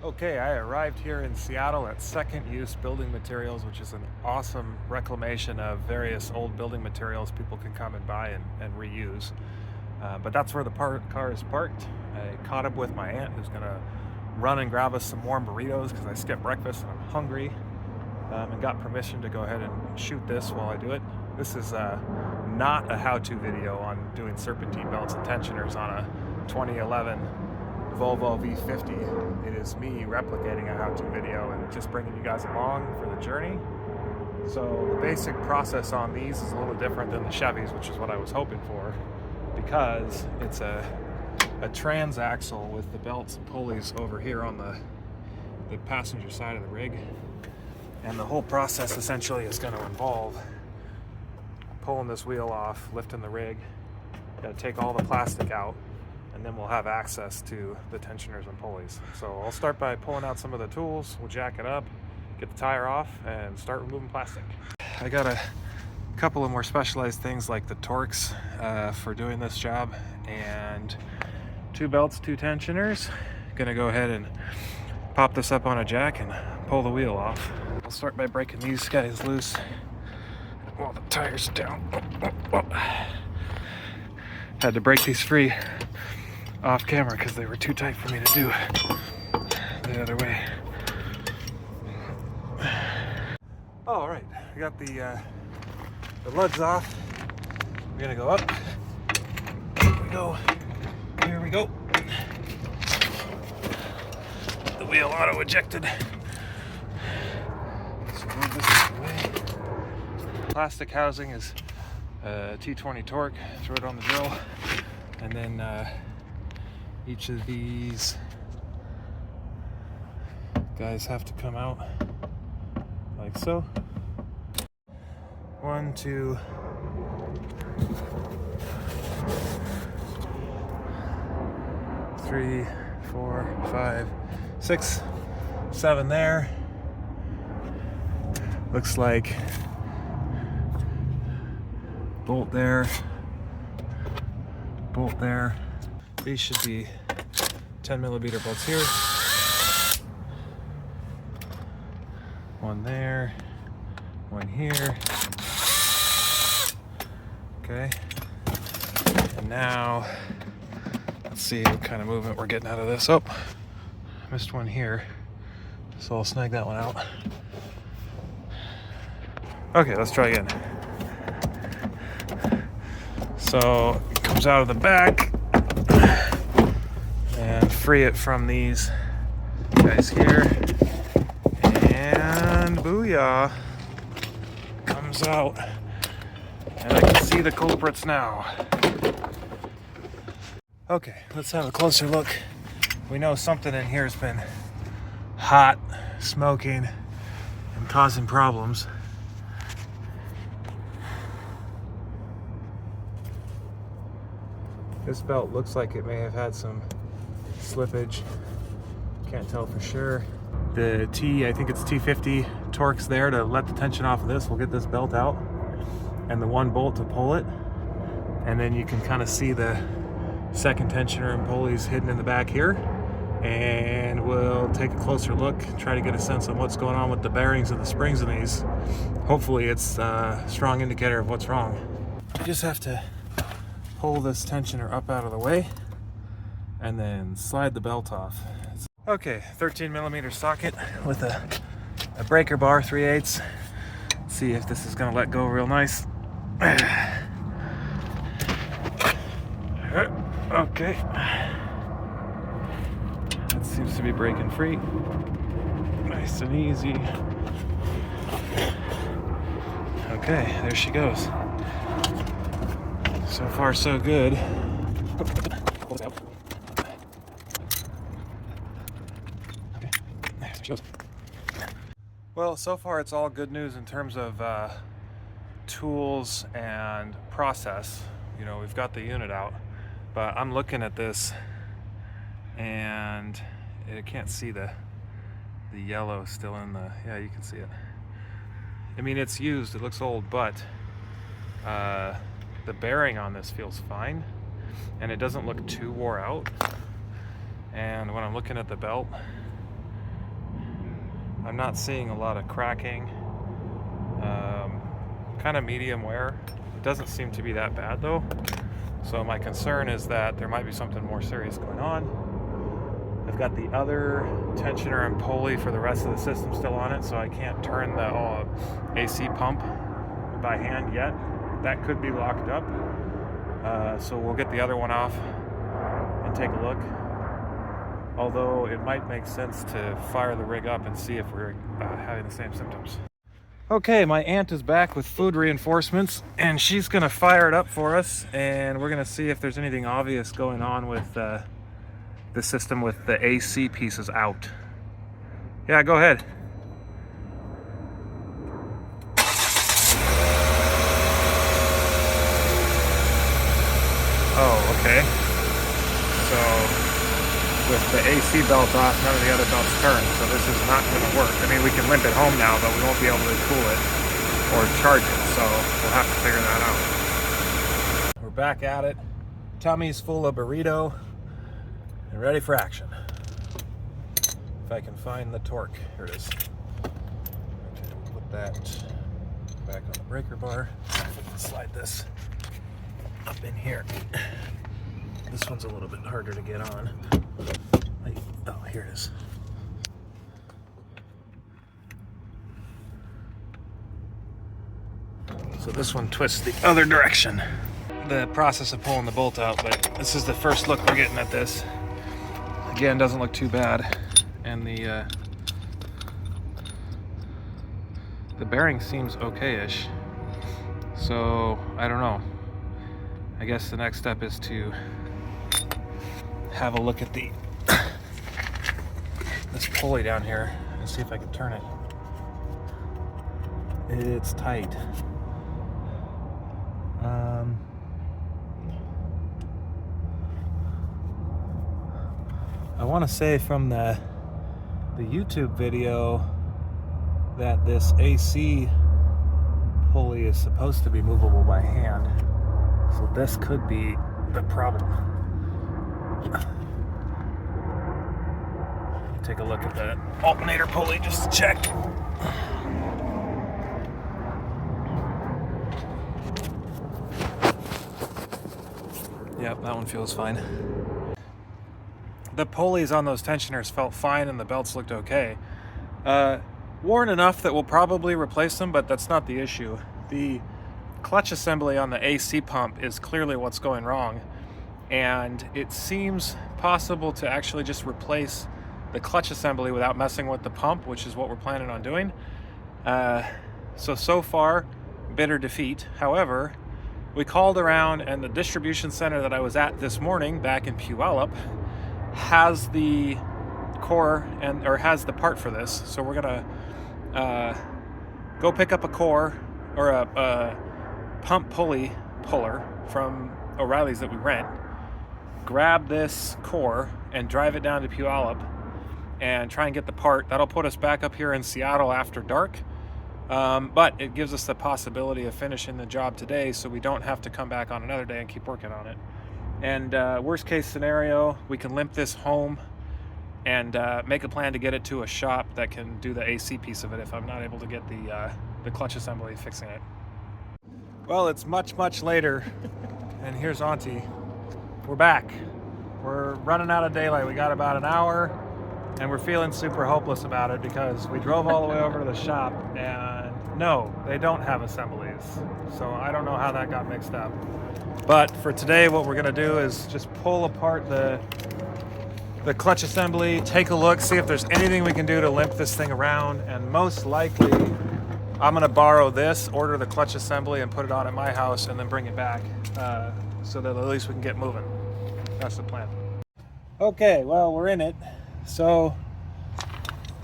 Okay, I arrived here in Seattle at Second Use Building Materials, which is an awesome reclamation of various old building materials people can come and buy and reuse. But that's where the car is parked. I caught up with my aunt who's gonna run and grab us some warm burritos because I skipped breakfast and I'm hungry, and got permission to go ahead and shoot this while I do it. This is not a how-to video on doing serpentine belts and tensioners on a 2011 Volvo V50. It is me replicating a how-to video and just bringing you guys along for the journey. So the basic process on these is a little different than the Chevys, which is what I was hoping for, because it's a transaxle with the belts and pulleys over here on the passenger side of the rig. And the whole process essentially is going to involve pulling this wheel off, lifting the rig, got to take all the plastic out, and then we'll have access to the tensioners and pulleys. So I'll start by pulling out some of the tools, we'll jack it up, get the tire off, and start removing plastic. I got a couple of more specialized things like the Torx for doing this job, and 2 belts, 2 tensioners. Gonna go ahead and pop this up on a jack and pull the wheel off. I'll start by breaking these guys loose while the tire's down. Had to break these free off camera because they were too tight for me to do the other way. All right, we got the lugs off. We're gonna go up. Here we go. Here we go. The wheel auto ejected. So move this out of the way. Plastic housing is T20 torque. Throw it on the drill, and then each of these guys have to come out like so. 1, 2, 3, 4, 5, 6, 7 there. Looks like bolt there, bolt there. These should be 10mm bolts here. 1 there, 1 here. Okay. And now, let's see what kind of movement we're getting out of this. Oh, missed 1 here. So I'll snag that one out. Okay, let's try again. So it comes out of the back and free it from these guys here, and booyah, comes out, and I can see the culprits now. Okay, let's have a closer look. We know something in here has been hot, smoking, and causing problems. This belt looks like it may have had some slippage. Can't tell for sure. The I think it's T50 Torx there to let the tension off of this. We'll get this belt out, and the 1 bolt to pull it. And then you can kind of see the second tensioner and pulleys hidden in the back here. And we'll take a closer look, try to get a sense of what's going on with the bearings and the springs in these. Hopefully it's a strong indicator of what's wrong. You just have to pull this tensioner up out of the way and then slide the belt off. Okay, 13mm socket with a breaker bar, 3/8. See if this is gonna let go real nice. Okay, it seems to be breaking free, nice and easy. Okay, there she goes. So far, so good. Well, so far it's all good news in terms of tools and process. You know, we've got the unit out, but I'm looking at this and I can't see the yellow still in the, yeah, you can see it. I mean, it's used, it looks old, but the bearing on this feels fine and it doesn't look too wore out. And when I'm looking at the belt, I'm not seeing a lot of cracking. Kind of medium wear. It doesn't seem to be that bad though. So my concern is that there might be something more serious going on. I've got the other tensioner and pulley for the rest of the system still on it, so I can't turn the AC pump by hand yet. That could be locked up. So we'll get the other one off and take a look. Although it might make sense to fire the rig up and see if we're having the same symptoms. Okay, my aunt is back with food reinforcements, and she's gonna fire it up for us, and we're gonna see if there's anything obvious going on with the system with the AC pieces out. Yeah, go ahead. Oh, okay. So with the AC belt off, none of the other belts turn, so this is not going to work. I mean, we can limp it home now, but we won't be able to cool it or charge it, so we'll have to figure that out. We're back at it. Tummy's full of burrito and ready for action. If I can find the torque. Here it is. Put that back on the breaker bar. Slide this up in here. This one's a little bit harder to get on. Oh, here it is. So this one twists the other direction. The process of pulling the bolt out, but this is the first look we're getting at this. Again, doesn't look too bad. And the bearing seems okay-ish. So, I don't know. I guess the next step is to have a look at this pulley down here and see if I can turn it. It's tight. I want to say from the YouTube video that this AC pulley is supposed to be movable by hand. So this could be the problem. Take a look at the alternator pulley just to check. Yep, that one feels fine. The pulleys on those tensioners felt fine and the belts looked okay. Worn enough that we'll probably replace them, but that's not the issue. The clutch assembly on the AC pump is clearly what's going wrong, and it seems possible to actually just replace the clutch assembly without messing with the pump, which is what we're planning on doing. So far, bitter defeat. However, we called around, and the distribution center that I was at this morning back in Puyallup has the core or has the part for this. So we're gonna go pick up a core or a pump pulley puller from O'Reilly's that we rent, grab this core and drive it down to Puyallup and try and get the part. That'll put us back up here in Seattle after dark, but it gives us the possibility of finishing the job today so we don't have to come back on another day and keep working on it. And worst case scenario, we can limp this home and make a plan to get it to a shop that can do the AC piece of it if I'm not able to get the clutch assembly fixing it. Well, it's much later, and here's Auntie. We're back. We're running out of daylight. We got about an hour, and we're feeling super hopeless about it because we drove all the way over to the shop, and no, they don't have assemblies. So I don't know how that got mixed up. But for today, what we're gonna do is just pull apart the clutch assembly, take a look, see if there's anything we can do to limp this thing around, and most likely I'm gonna borrow this, order the clutch assembly, and put it on at my house, and then bring it back so that at least we can get moving. That's the plan. Okay, well, we're in it. So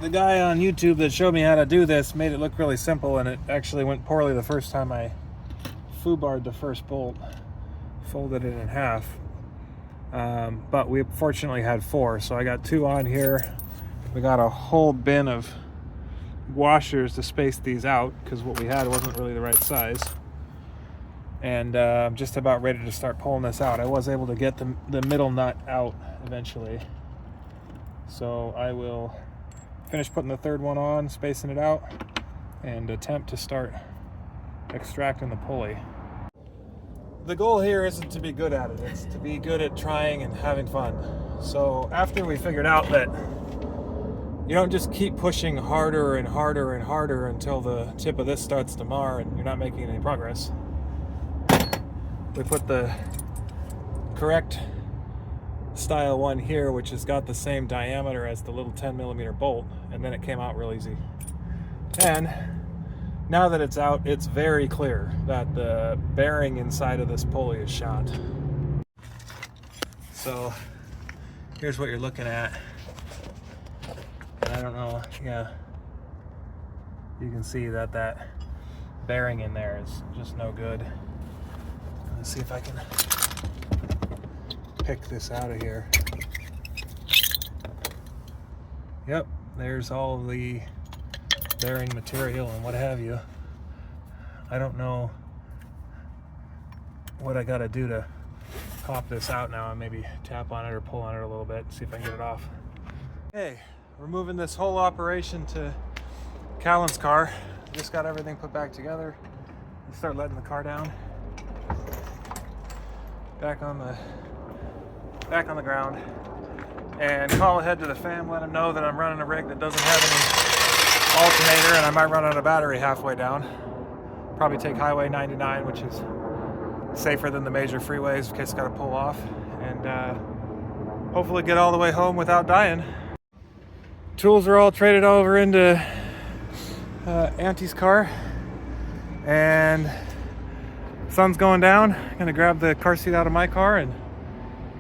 the guy on YouTube that showed me how to do this made it look really simple, and it actually went poorly the first time I foobarred the first bolt, folded it in half. But we fortunately had 4, so I got 2 on here. We got a whole bin of washers to space these out because what we had wasn't really the right size. And I'm just about ready to start pulling this out. I was able to get the middle nut out eventually, so I will finish putting the third one on, spacing it out, and attempt to start extracting the pulley. The goal here isn't to be good at it, it's to be good at trying and having fun. So after we figured out that you don't just keep pushing harder and harder and harder until the tip of this starts to mar and you're not making any progress, we put the correct style one here, which has got the same diameter as the little 10mm bolt, and then it came out real easy. And now that it's out, it's very clear that the bearing inside of this pulley is shot. So here's what you're looking at. And I don't know, yeah, you can see that that bearing in there is just no good. Let's see if I can pick this out of here. Yep, there's all the bearing material and what have you. I don't know what I gotta do to pop this out now, and maybe tap on it or pull on it a little bit, see if I can get it off. Okay, we're moving this whole operation to Callan's car. Just got everything put back together. You start letting the car down. Back on the ground, and call ahead to the fam, let them know that I'm running a rig that doesn't have any alternator and I might run out of battery halfway down. Probably take Highway 99, which is safer than the major freeways in case I gotta pull off, and hopefully get all the way home without dying. Tools are all traded over into Auntie's car, and sun's going down. I'm gonna grab the car seat out of my car and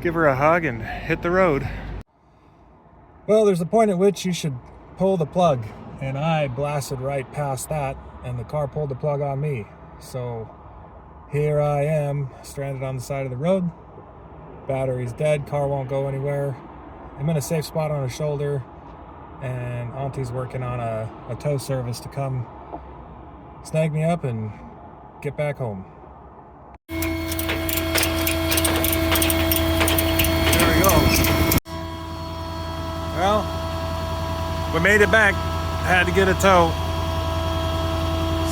give her a hug and hit the road. Well, there's a point at which you should pull the plug, and I blasted right past that, and the car pulled the plug on me. So here I am, stranded on the side of the road. Battery's dead, car won't go anywhere. I'm in a safe spot on her shoulder, and Auntie's working on a tow service to come snag me up and get back home. Well, we made it back. Had to get a tow.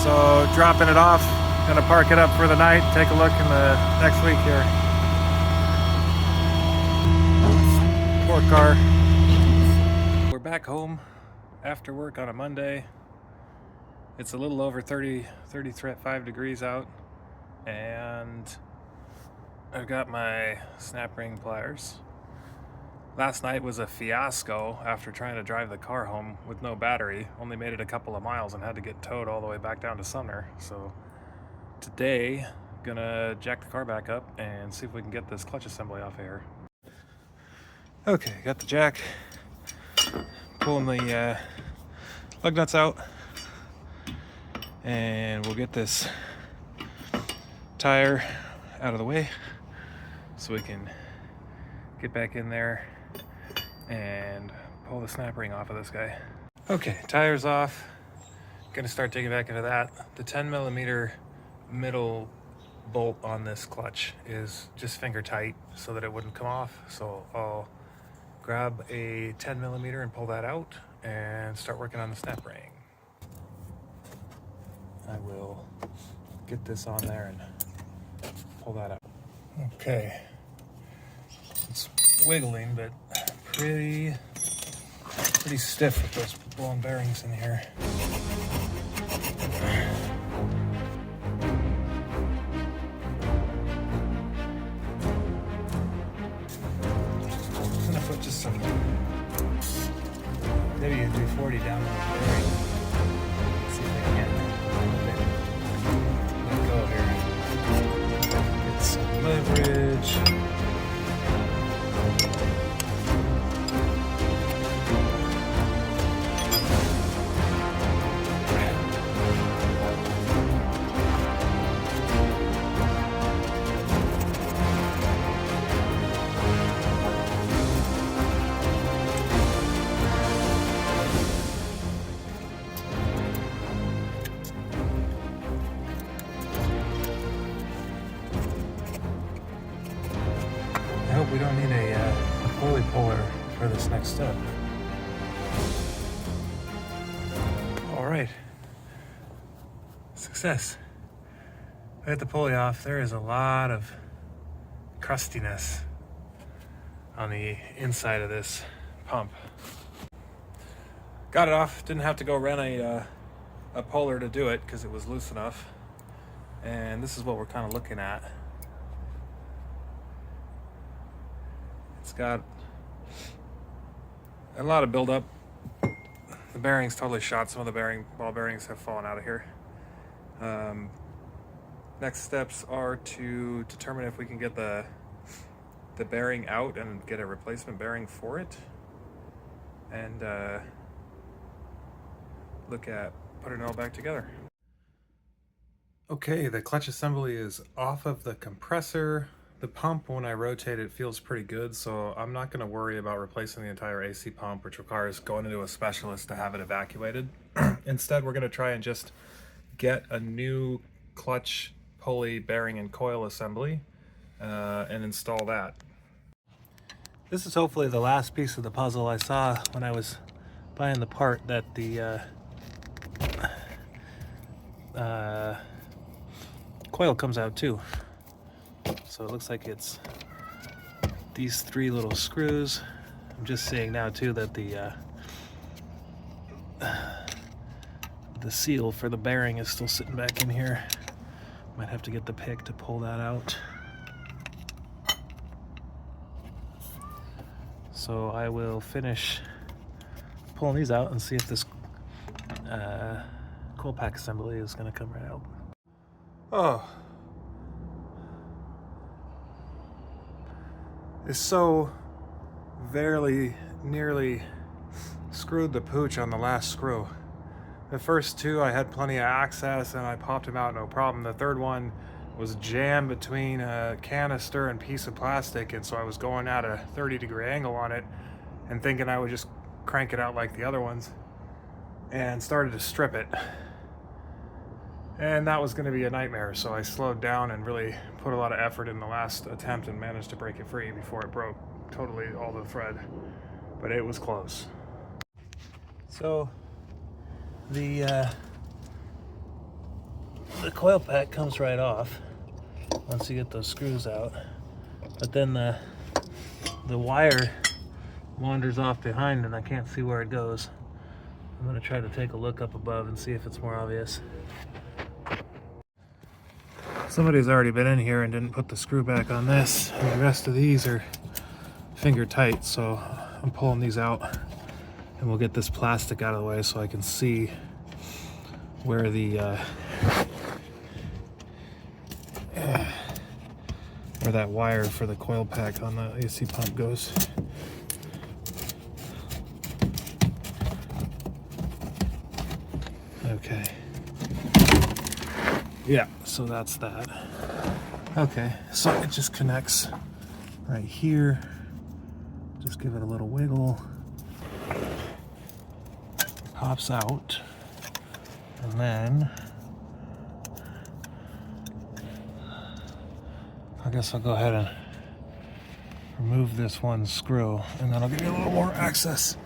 So dropping it off, gonna park it up for the night, take a look in the next week here. Poor car. We're back home after work on a Monday. It's a little over 35 degrees out, and I've got my snap ring pliers. Last night was a fiasco after trying to drive the car home with no battery. Only made it a couple of miles and had to get towed all the way back down to Sumner. So today, gonna jack the car back up and see if we can get this clutch assembly off of here. Okay, got the jack. Pulling the lug nuts out. And we'll get this tire out of the way so we can get back in there and pull the snap ring off of this guy. Okay, tires off. Gonna start digging back into that. The 10mm middle bolt on this clutch is just finger tight so that it wouldn't come off. So I'll grab a 10mm and pull that out and start working on the snap ring. I will get this on there and pull that out. Okay. It's wiggling, but pretty stiff with those blown bearings in here. I'm gonna put just some WD-40 down on the bearing. See if I can let go here. Get some leverage. I hope we don't need a pulley puller for this next step. right. Success. I got the pulley off. There is a lot of crustiness on the inside of this pump. Got it off. Didn't have to go rent a puller to do it because it was loose enough. And this is what we're kind of looking at. It's got a lot of buildup. The bearing's totally shot. Some of the ball bearings have fallen out of here. Next steps are to determine if we can get the bearing out and get a replacement bearing for it, and look at putting it all back together. Okay, the clutch assembly is off of the compressor. The pump, when I rotate it, feels pretty good, so I'm not going to worry about replacing the entire AC pump, which requires going into a specialist to have it evacuated. Instead, we're going to try and just get a new clutch, pulley, bearing, and coil assembly and install that. This is hopefully the last piece of the puzzle. I saw when I was buying the part that the coil comes out too. So it looks like it's these three little screws. I'm just seeing now too that the seal for the bearing is still sitting back in here. Might have to get the pick to pull that out. So I will finish pulling these out and see if this coil pack assembly is going to come right out. Oh, it's so nearly screwed the pooch on the last screw. The first two I had plenty of access and I popped them out no problem. The third one was jammed between a canister and piece of plastic, and so I was going at a 30-degree angle on it and thinking I would just crank it out like the other ones, and started to strip it. And that was going to be a nightmare, so I slowed down and really put a lot of effort in the last attempt and managed to break it free before it broke totally all the thread. But it was close. So the coil pack comes right off once you get those screws out, but then the wire wanders off behind and I can't see where it goes. I'm going to try to take a look up above and see if it's more obvious. Somebody's already been in here and didn't put the screw back on this, and the rest of these are finger tight, so I'm pulling these out and we'll get this plastic out of the way so I can see where where that wire for the coil pack on the AC pump goes. Okay. Yeah, so that's that. Okay, so it just connects right here. Just give it a little wiggle. It pops out. And then I guess I'll go ahead and remove this one screw, and then I'll give you a little more access.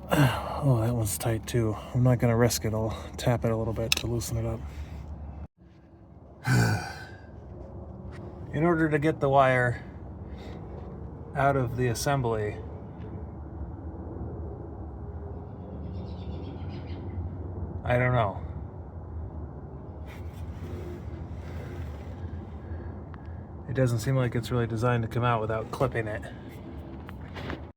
Oh, that one's tight too. I'm not going to risk it. I'll tap it a little bit to loosen it up. In order to get the wire out of the assembly, I don't know. It doesn't seem like it's really designed to come out without clipping it.